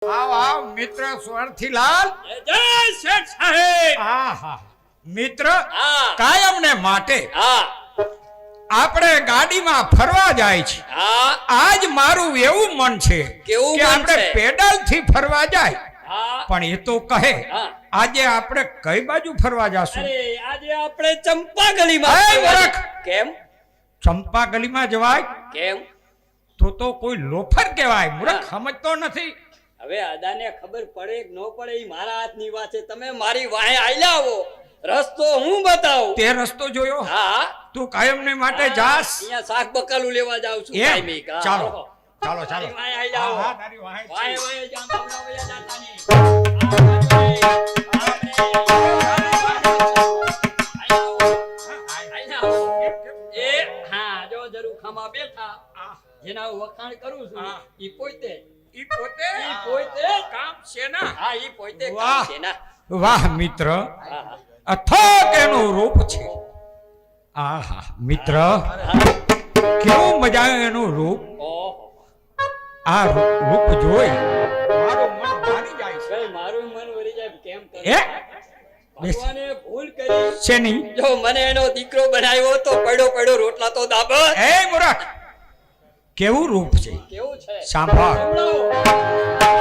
આવ આવ મિત્ર સ્વરથીલાલ. જય શેઠ સાહેબ. આહા મિત્ર હા કાયમ ને માટે હા આપણે ગાડીમાં ફરવા જાય છે. હા આજ મારું એવું મન છે કેવું કે મન આપણે છે? પેડલ થી ફરવા જાય. હા પણ એ તો કહે હા. આજે આપણે કઈ બાજુ ફરવા જાશું? અરે આજે આપણે ચંપા ગલીમાં એ ફરવા મૂર્ખ! કેમ ચંપા ગલીમાં જવાય કેમ તો કોઈ લોફર કહેવાય. મૂર્ખ સમજતો નથી. હવે અદાને ખબર પડે કે ન પડે એ મારા હાથની વાત છે. તમે મારી વાહે આયલા આવો, રસ્તો હું બતાવું. તે રસ્તો જોયો? હા તું કાયમ ને માટે જાસ? અહીંયા શાક બકાલું લેવા જાઉં છું એમ? કાયમી. હા. ચાલો ચાલો ચાલો. મારી વાહે આયલા આવો. હા, તારી વાહે જ વાહે છે. વાહે જામ તમને વયા જાતા નહીં. એ હા જો જરૂર ખામાં બેઠા જેના હું વખાણ કરું છું હા. ઈ પોતે ઈ પોતે કામ છે ને? હા ઈ પોતે વાહ. કામ છે ના. વાહ મિત્ર, હા, હા. અથાક એનું રૂપ છે. આહા મિત્ર, કેવું મજા આવે એનું રૂપ. ઓહો આ રૂપ જોઈ મારું મન મારી જાય છે. કઈ મારું મન વળી જાય કેમ કરે. એ? ભગવાને ભૂલ કરી. શેની? જો મને એનો દીકરો બનાવ્યો તો પડ્યો રોટલા તો દાબત. એ મૂર્ખ, કેવું રૂપ છે કેવું છે સાંભળ. સંભળાવો.